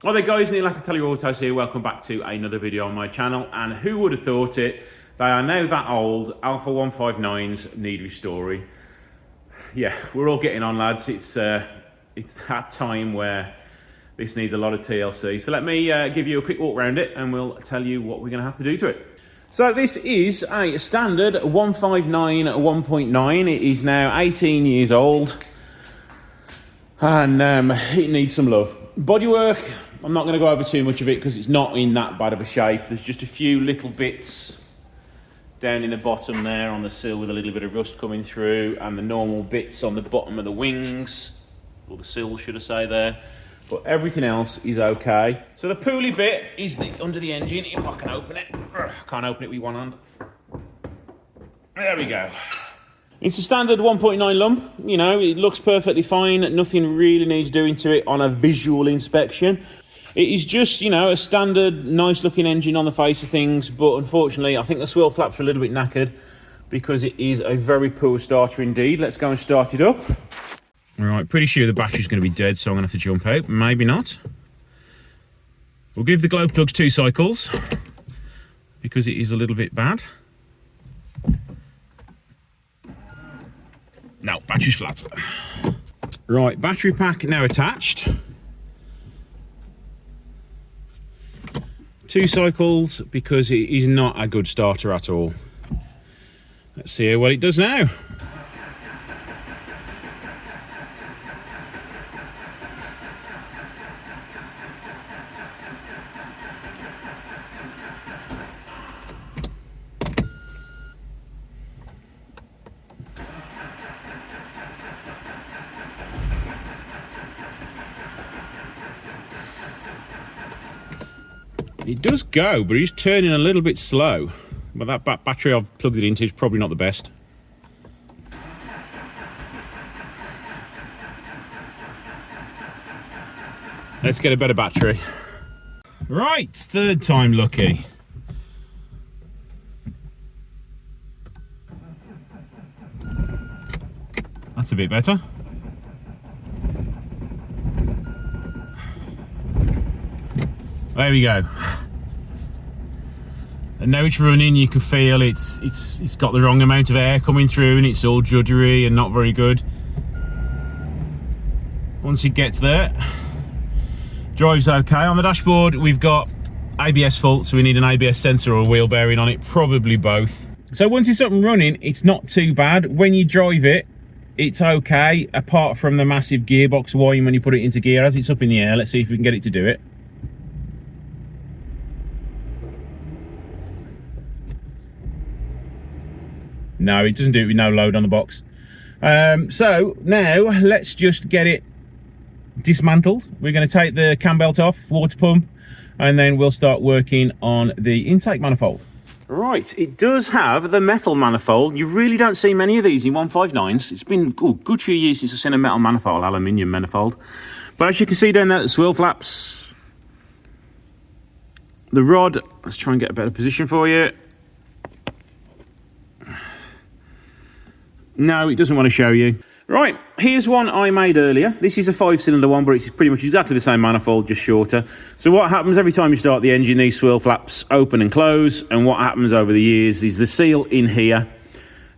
Hi there guys, Neil at Italiaautos here, welcome back to another video on my channel, and who would have thought it, they are now that old, Alfa 159s need restoring. Yeah, we're all getting on lads, it's that time where this needs a lot of TLC. So let me give you a quick walk around it and we'll tell you what we're going to have to do to it. So this is a standard 159 1.9, it is now 18 years old and it needs some love. Bodywork, I'm not going to go over too much of it because it's not in that bad of a shape. There's just a few little bits down in the bottom there on the sill with a little bit of rust coming through, and the normal bits on the bottom of the wings, or the sill should I say there, but everything else is okay. So the pulley bit is under the engine, if I can open it. I can't open it with one hand. There we go. It's a standard 1.9 lump, you know, it looks perfectly fine, nothing really needs doing to it on a visual inspection. It is just, you know, a standard, nice looking engine on the face of things, but unfortunately, I think the swirl flaps are a little bit knackered because it is a very poor starter indeed. Let's go and start it up. All right, pretty sure the battery's going to be dead, so I'm going to have to jump out. Maybe not. We'll give the glow plugs 2 cycles because it is a little bit bad. No, battery's flat. Right, battery pack now attached. 2 cycles because it is not a good starter at all. Let's see how well it does now. It does go, but it's turning a little bit slow. But that battery I've plugged it into is probably not the best. Let's get a better battery. Right, 3rd time lucky. That's a bit better. There we go. And now it's running, you can feel it's got the wrong amount of air coming through and it's all juddery and not very good. Once it gets there, drives okay. On the dashboard we've got ABS fault, so we need an ABS sensor or a wheel bearing on it, probably both. So once it's up and running, it's not too bad. When you drive it, it's okay, apart from the massive gearbox whine when you put it into gear. As it's up in the air, let's see if we can get it to do it. No, it doesn't do it with no load on the box. So now let's just get it dismantled. We're going to take the cam belt off, water pump, and then we'll start working on the intake manifold. Right, it does have the metal manifold. You really don't see many of these in 159s. It's been a good few years since I've seen a metal manifold, aluminium manifold. But as you can see down there, the swirl flaps, the rod, let's try and get a better position for you. No, it doesn't want to show you. Right, here's one I made earlier. This is a 5-cylinder one, but it's pretty much exactly the same manifold, just shorter. So what happens every time you start the engine, these swirl flaps open and close, and what happens over the years is the seal in here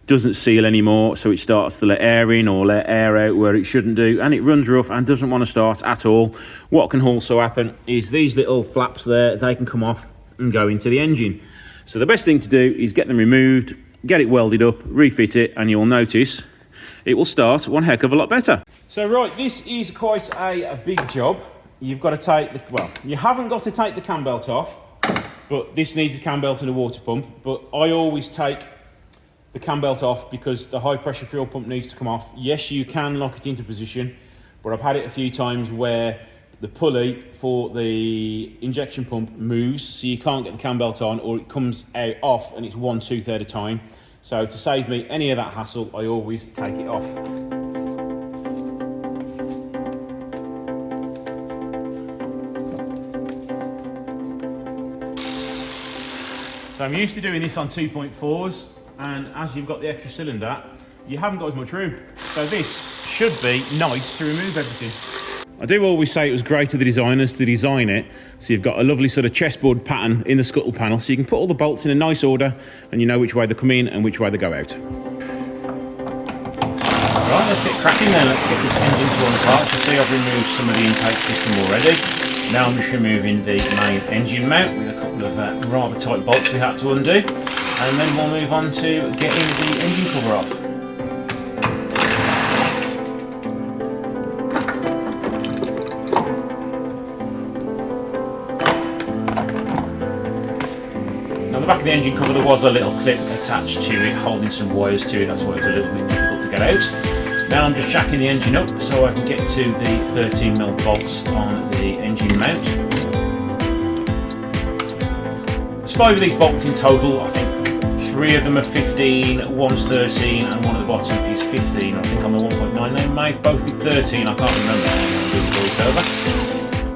doesn't seal anymore, so it starts to let air in or let air out where it shouldn't do, and it runs rough and doesn't want to start at all. What can also happen is these little flaps there, they can come off and go into the engine. So the best thing to do is get them removed, get it welded up, refit it, and you'll notice it will start one heck of a lot better. So right, this is quite a big job. You've got to take the, well, you haven't got to take the cam belt off, but this needs a cam belt and a water pump. But I always take the cam belt off because the high pressure fuel pump needs to come off. Yes, you can lock it into position, but I've had it a few times where the pulley for the injection pump moves, so you can't get the cam belt on, or it comes out off and it's 1/2 at a time. So to save me any of that hassle, I always take it off. So I'm used to doing this on 2.4s, and as you've got the extra cylinder, you haven't got as much room. So this should be nice to remove everything. I do always say it was great of the designers to design it so you've got a lovely sort of chessboard pattern in the scuttle panel, so you can put all the bolts in a nice order and you know which way they come in and which way they go out. Right, let's get cracking then. Let's get this engine torn apart. You see I've removed some of the intake system already. Now I'm just removing the main engine mount with a couple of rather tight bolts we had to undo, and then we'll move on to getting the engine cover off. Now the back of the engine cover, there was a little clip attached to it holding some wires to it, that's why it was a little bit difficult to get out. Now I'm just jacking the engine up so I can get to the 13mm bolts on the engine mount. There's 5 of these bolts in total. I think 3 of them are 15, one's 13 and one at the bottom is 15. I think on the 1.9 they may both be 13, I can't remember how to do the voiceover.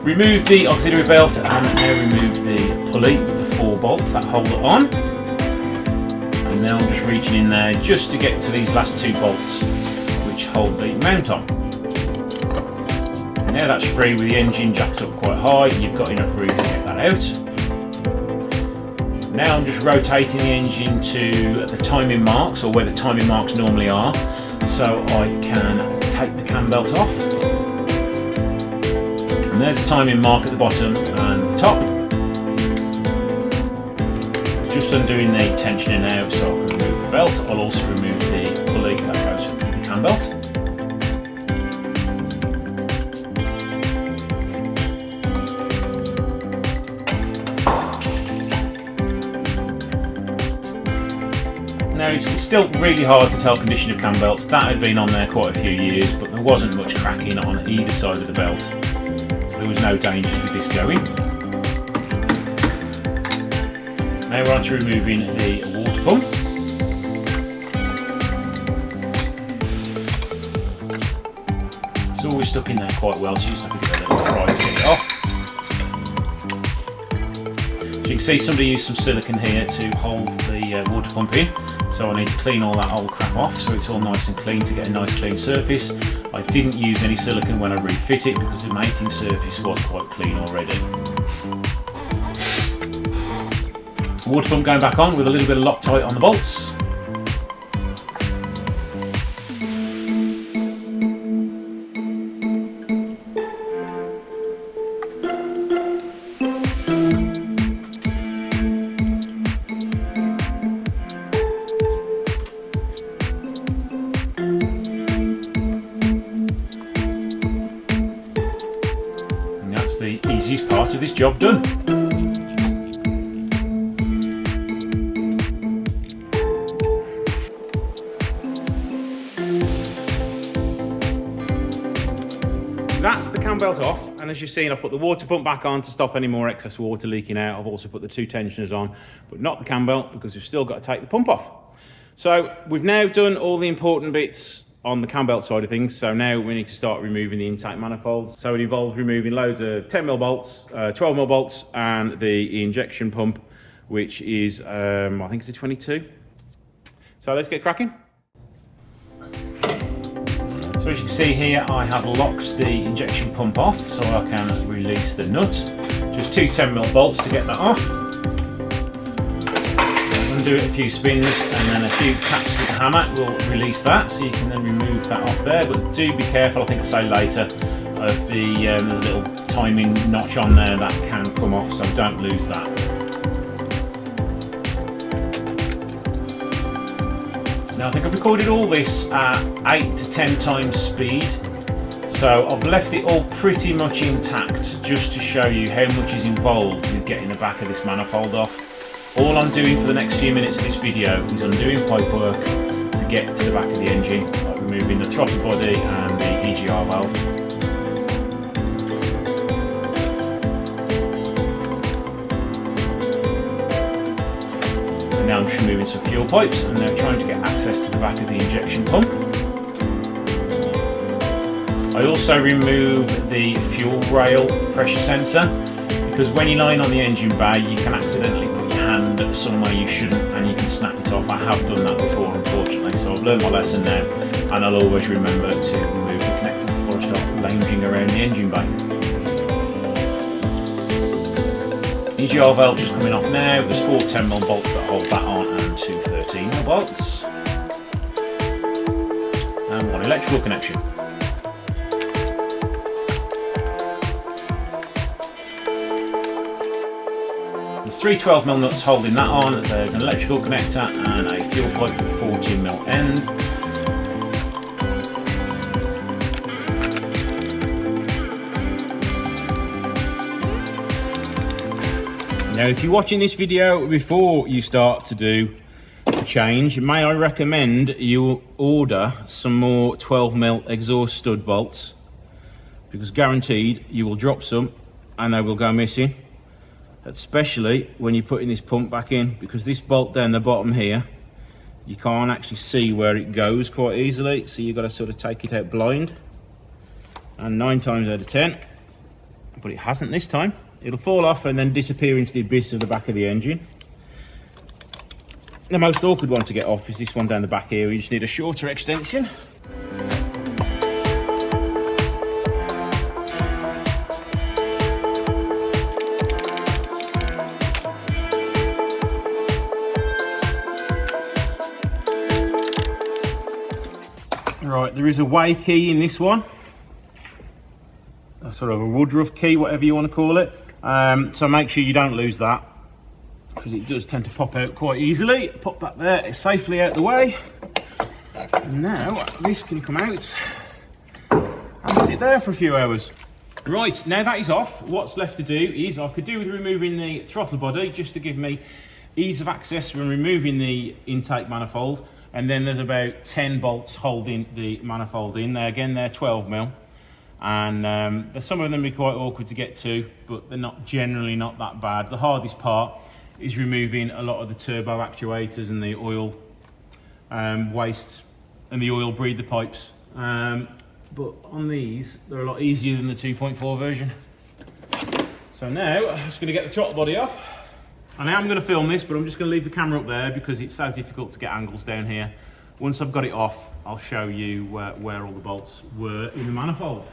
Remove the auxiliary belt and now remove the pulley with the 4 bolts that hold it on. And now I'm just reaching in there just to get to these last 2 bolts which hold the mount on. Now that's free with the engine jacked up quite high, you've got enough room to get that out. Now I'm just rotating the engine to the timing marks, or where the timing marks normally are, so I can take the cam belt off. And there's the timing mark at the bottom and the top. Just undoing the tensioner now so I can remove the belt. I'll also remove the pulley that goes with the cam belt. Now it's still really hard to tell condition of cam belts. That had been on there quite a few years, but there wasn't much cracking on either side of the belt, so there was no dangers with this going. Now we're on to removing the water pump. It's always stuck in there quite well, so you just have to give it a little pry to get it off. As you can see, somebody used some silicone here to hold the water pump in, so I need to clean all that old crap off so it's all nice and clean to get a nice clean surface. I didn't use any silicone when I refit it because the mating surface was quite clean already. Water pump going back on with a little bit of Loctite on the bolts. And that's the easiest part of this job done. That's the cam belt off, and as you've seen, I've put the water pump back on to stop any more excess water leaking out. I've also put the 2 tensioners on, but not the cam belt because we've still got to take the pump off. So we've now done all the important bits on the cam belt side of things, so now we need to start removing the intake manifolds. So it involves removing loads of 10mm bolts, 12mm bolts, and the injection pump, which is, I think it's a 22. So let's get cracking. So as you can see here, I have locked the injection pump off so I can release the nut. Just 2 10mm bolts to get that off. Undo it a few spins and then a few taps with the hammer will release that, so you can then remove that off there. But do be careful, I think I'll say later, of the little timing notch on there that can come off, so don't lose that. Now I think I've recorded all this at 8 to 10 times speed, so I've left it all pretty much intact just to show you how much is involved with getting the back of this manifold off. All I'm doing for the next few minutes of this video is undoing pipework to get to the back of the engine, like removing the throttle body and the EGR valve. Now I'm just removing some fuel pipes and now trying to get access to the back of the injection pump. I also remove the fuel rail pressure sensor because when you're lying on the engine bay you can accidentally put your hand somewhere you shouldn't and you can snap it off. I have done that before, unfortunately, so I've learned my lesson now and I'll always remember to remove the connector before I start. lounging around the engine bay. EGR valve just coming off now. There's 4 10mm bolts that hold that on and 2 13mm bolts. And 1 electrical connection. There's 3 12mm nuts holding that on. There's an electrical connector and a fuel pipe with 14mm end. Now, if you're watching this video before you start to do the change, may I recommend you order some more 12mm exhaust stud bolts, because guaranteed you will drop some and they will go missing, especially when you're putting this pump back in, because this bolt down the bottom here, you can't actually see where it goes quite easily, so you've got to sort of take it out blind. And 9 times out of 10, but it hasn't this time. It'll fall off and then disappear into the abyss of the back of the engine. The most awkward one to get off is this one down the back here. You just need a shorter extension. Right, there is a way key in this one. A sort of a woodruff key, whatever you want to call it. So make sure you don't lose that, because it does tend to pop out quite easily. Pop that there, it's safely out the way. And now this can come out and sit there for a few hours. Right, now that is off, what's left to do is I could do with removing the throttle body just to give me ease of access when removing the intake manifold. And then there's about 10 bolts holding the manifold in there. Again, they're 12mm. And some of them are quite awkward to get to, but they're not generally not that bad. The hardest part is removing a lot of the turbo actuators and the oil waste and the oil breather pipes. But on these, they're a lot easier than the 2.4 version. So now, I'm just going to get the throttle body off. And now I'm going to film this, but I'm just going to leave the camera up there because it's so difficult to get angles down here. Once I've got it off, I'll show you where all the bolts were in the manifold.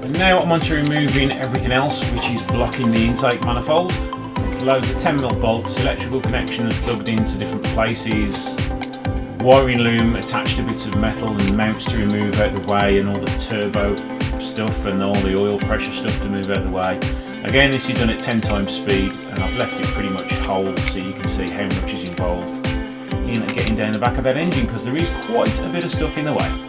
And now I'm on to removing everything else which is blocking the intake manifold. It's loads of 10mm bolts, electrical connections plugged into different places, wiring loom attached to bits of metal and mounts to remove out the way, and all the turbo stuff and all the oil pressure stuff to move out the way. Again, this is done at 10 times speed, and I've left it pretty much whole so you can see how much is involved in getting down the back of that engine, because there is quite a bit of stuff in the way.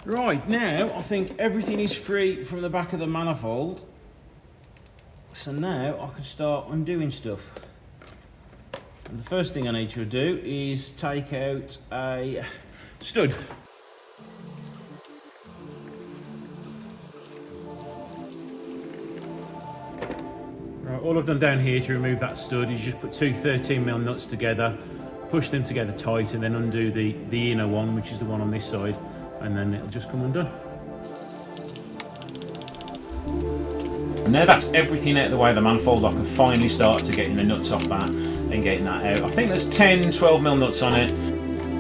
Right, now I think everything is free from the back of the manifold. So now I can start undoing stuff. And the first thing I need to do is take out a stud. Right, all I've done down here to remove that stud is just put 2 13mm nuts together, push them together tight, and then undo the inner one, which is the one on this side, and then it'll just come undone. And now that's everything out of the way of the manifold, I can finally start to getting the nuts off that and getting that out. I think there's 10 12mm nuts on it.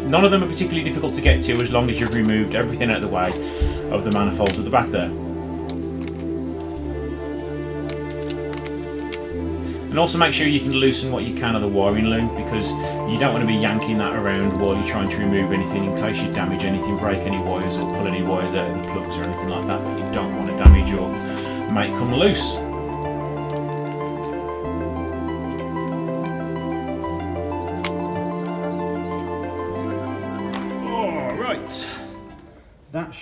None of them are particularly difficult to get to as long as you've removed everything out of the way of the manifold at the back there. And also make sure you can loosen what you can of the wiring loom, because you don't want to be yanking that around while you're trying to remove anything in case you damage anything, break any wires or pull any wires out of the plugs or anything like that you don't want to damage or make come loose.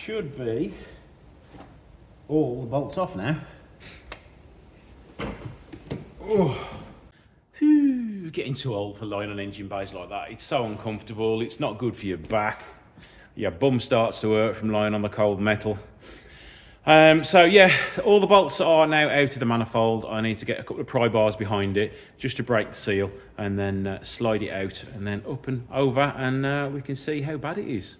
should be all the bolts off now. Oh. Whew, getting too old for lying on engine bays like that. It's so uncomfortable. It's not good for your back. Your bum starts to hurt from lying on the cold metal. So yeah, all the bolts are now out of the manifold. I need to get a couple of pry bars behind it just to break the seal and then slide it out and then up and over, and we can see how bad it is.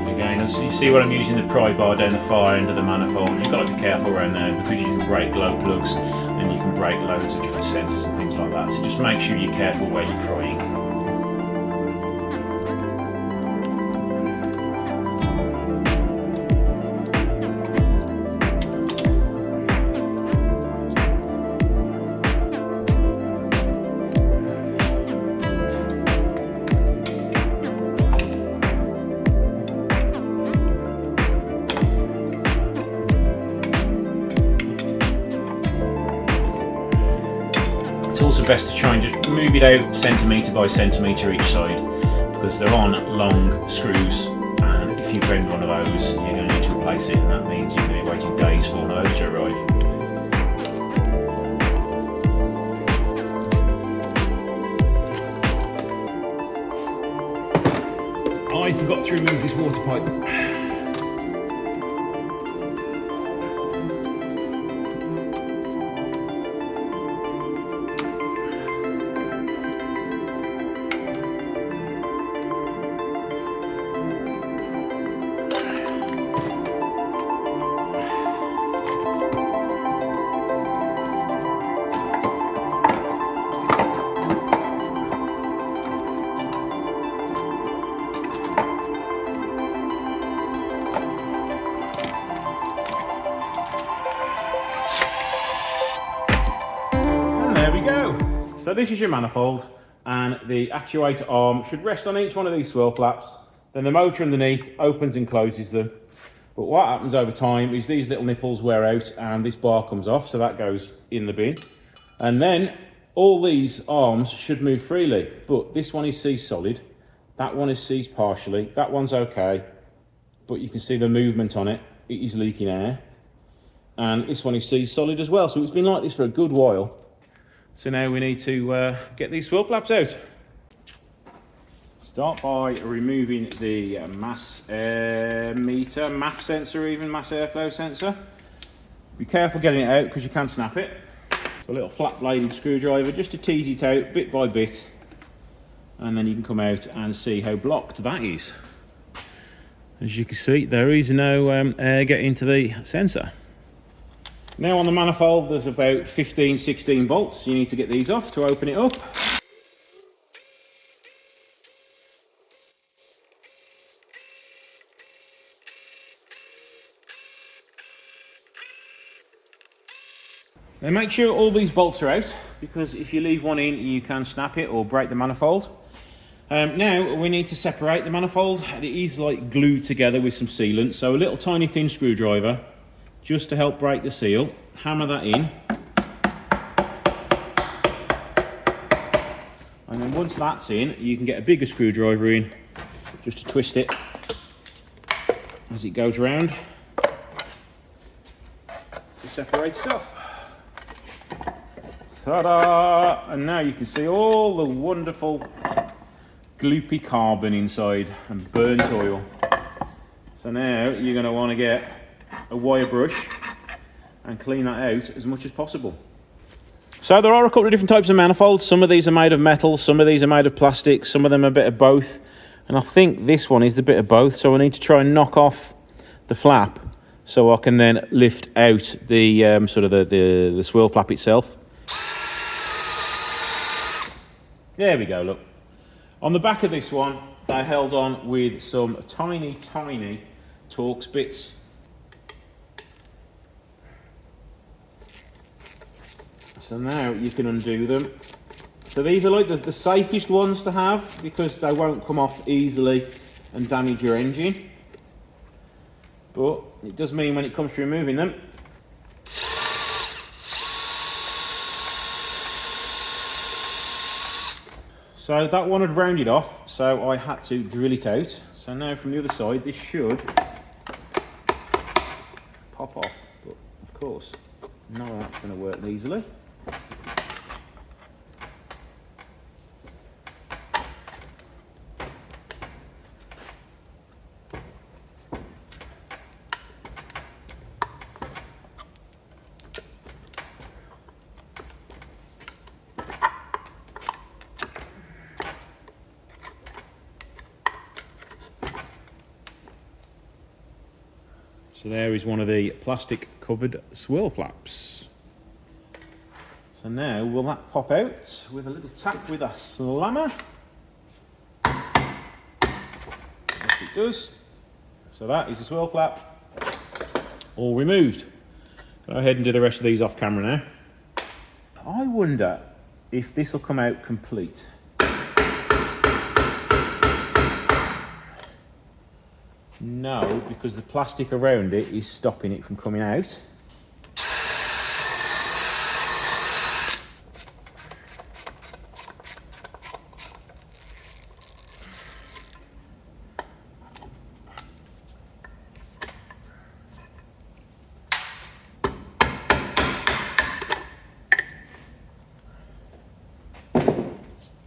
Again, as you see what I'm using the pry bar down the far end of the manifold. You've got to be careful around there because you can break glow plugs and you can break loads of different sensors and things like that. So just make sure you're careful where you're prying. It's also best to try and just move it out centimetre by centimetre each side because they're on long screws, and if you bend one of those you're going to need to replace it, and that means you're going to be waiting days for one of those to arrive. I forgot to remove this water pipe. So this is your manifold, and the actuator arm should rest on each one of these swirl flaps. Then the motor underneath opens and closes them. But what happens over time is these little nipples wear out and this bar comes off, so that goes in the bin. And then all these arms should move freely, but this one is seized solid, that one is seized partially, that one's okay, but you can see the movement on it, it is leaking air. And this one is seized solid as well, so it's been like this for a good while. So now we need to get these swirl flaps out. Start by removing the mass meter, MAF sensor even, mass airflow sensor. Be careful getting it out because you can snap it. So a little flat bladed screwdriver just to tease it out bit by bit. And then you can come out and see how blocked that is. As you can see, there is no air getting to the sensor. Now on the manifold there's about 15, 16 bolts. You need to get these off to open it up. Now make sure all these bolts are out, because if you leave one in you can snap it or break the manifold. Now we need to separate the manifold. It is like glued together with some sealant, so a little tiny thin screwdriver just to help break the seal. Hammer that in. And then once that's in, you can get a bigger screwdriver in just to twist it as it goes round to separate stuff. Ta-da! And now you can see all the wonderful gloopy carbon inside and burnt oil. So now you're going to want to get a wire brush and clean that out as much as possible. So there are a couple of different types of manifolds. Some of these are made of metal, some of these are made of plastic, some of them are a bit of both. And I think this one is the bit of both, so I need to try and knock off the flap so I can then lift out the the swirl flap itself. There we go, look. On the back of this one, they're held on with some tiny, tiny Torx bits. So now you can undo them. So these are like the safest ones to have because they won't come off easily and damage your engine. But it does mean when it comes to removing them, So that one had rounded off, so I had to drill it out. So now from the other side, this should pop off, but of course, none of that's going to work easily. So there is one of the plastic covered swirl flaps. So now will that pop out with a little tap with a slammer? Yes it does. So that is a swirl flap all removed. Go ahead and do the rest of these off camera now. I wonder if this will come out complete. No, because the plastic around it is stopping it from coming out.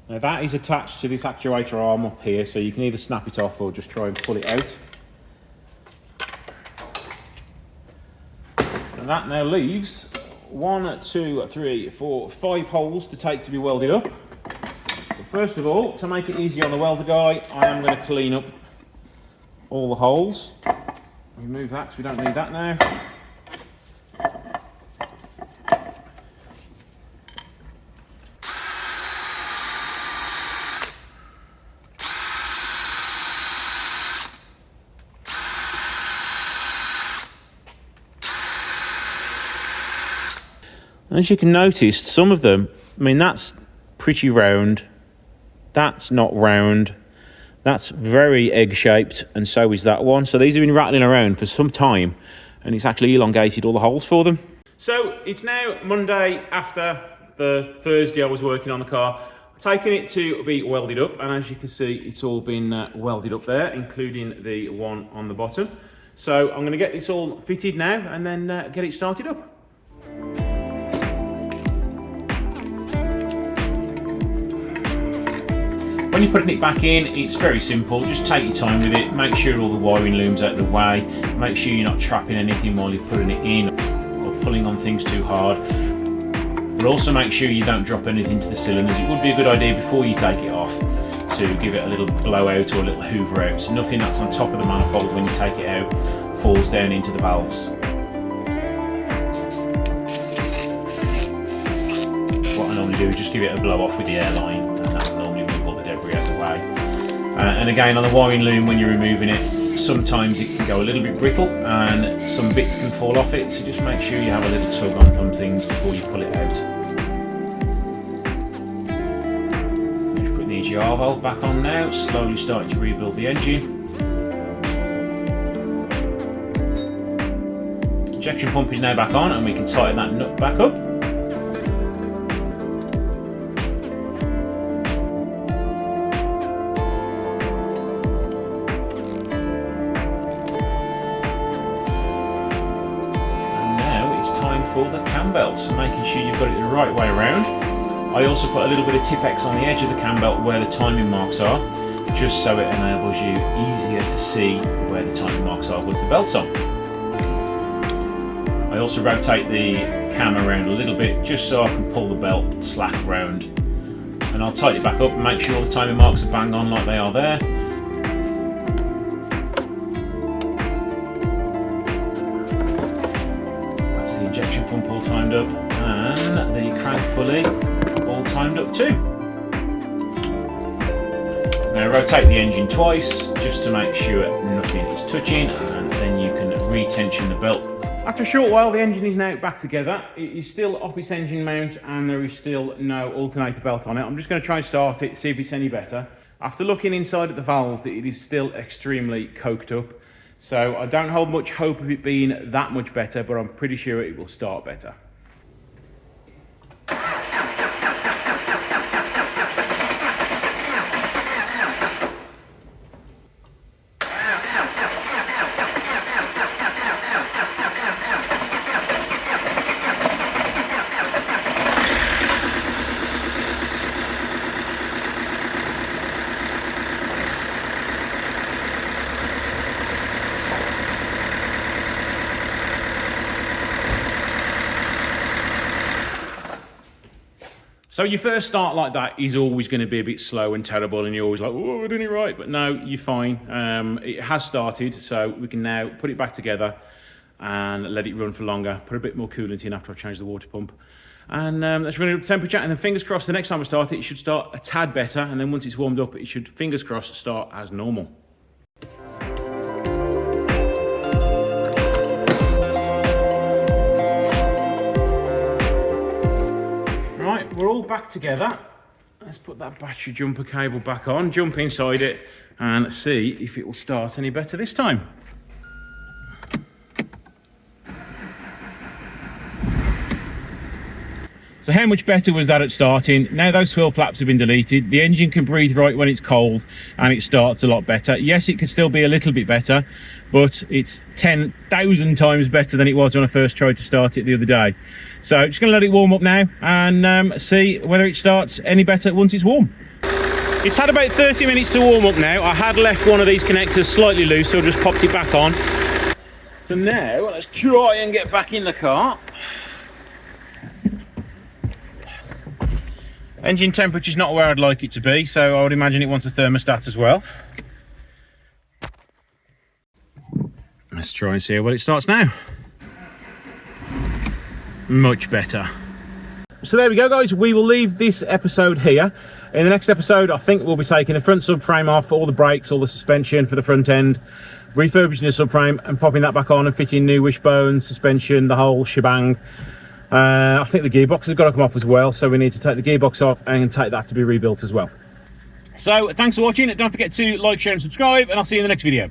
Now that is attached to this actuator arm up here, so you can either snap it off or just try and pull it out. That now leaves 1, 2, 3, 4, 5 holes to take to be welded up. But first of all, to make it easy on the welder guy, I am going to clean up all the holes. Remove that because we don't need that now. As you can notice, some of them, I mean, that's pretty round, that's not round, that's very egg-shaped, and so is that one. So these have been rattling around for some time, and it's actually elongated all the holes for them. So it's now Monday after the Thursday I was working on the car. I've taken it to be welded up, and as you can see, it's all been welded up there, including the one on the bottom. So I'm going to get this all fitted now, and then get it started up. When you're putting it back in, it's very simple. Just take your time with it. Make sure all the wiring loom's out of the way. Make sure you're not trapping anything while you're putting it in or pulling on things too hard. But also make sure you don't drop anything to the cylinders. It would be a good idea before you take it off to give it a little blowout or a little hoover out. So nothing that's on top of the manifold when you take it out falls down into the valves. What I normally do is just give it a blow off with the airline. And again, on the wiring loom, when you're removing it, sometimes it can go a little bit brittle and some bits can fall off it, so just make sure you have a little tug on some things before you pull it out. Just putting the EGR valve back on now, slowly starting to rebuild the engine. Injection pump is now back on and we can tighten that nut back up. For the cam belts, making sure you've got it the right way around. I also put a little bit of Tipex on the edge of the cam belt where the timing marks are, just so it enables you easier to see where the timing marks are once the belt's on. I also rotate the cam around a little bit just so I can pull the belt slack round, and I'll tighten it back up and make sure all the timing marks are bang on like they are there. The injection pump all timed up and the crank pulley all timed up too. Now rotate the engine twice just to make sure nothing is touching, and then you can re-tension the belt. After a short while, the engine is now back together. It is still off its engine mount and there is still no alternator belt on it. I'm just going to try and start it, see if it's any better. After looking inside at the valves, it is still extremely coked up. So I don't hold much hope of it being that much better, but I'm pretty sure it will start better. So your first start like that is always going to be a bit slow and terrible, and you're always like, oh, we're doing it right. But no, you're fine. It has started, so we can now put it back together and let it run for longer. Put a bit more coolant in after I change the water pump. And let's run it up to temperature, and then fingers crossed the next time I start it, it should start a tad better. And then once it's warmed up, it should, fingers crossed, start as normal. We're all back together. Let's put that battery jumper cable back on, jump inside it, and see if it will start any better this time. So how much better was that at starting? Now those swirl flaps have been deleted, the engine can breathe right when it's cold, and it starts a lot better. Yes, it could still be a little bit better, but it's 10,000 times better than it was when I first tried to start it the other day. So just going to let it warm up now and see whether it starts any better once it's warm. It's had about 30 minutes to warm up now. I had left one of these connectors slightly loose, so I just popped it back on. So now let's try and get back in the car. Engine temperature's not where I'd like it to be, so I would imagine it wants a thermostat as well. Let's try and see what it starts now. Much better. So there we go, guys. We will leave this episode here. In the next episode, I think we'll be taking the front subframe off, all the brakes, all the suspension for the front end, refurbishing the subframe and popping that back on and fitting new wishbone, suspension, the whole shebang. I think the gearbox has got to come off as well, so we need to take the gearbox off and take that to be rebuilt as well. So thanks for watching. Don't forget to like, share and subscribe, and I'll see you in the next video.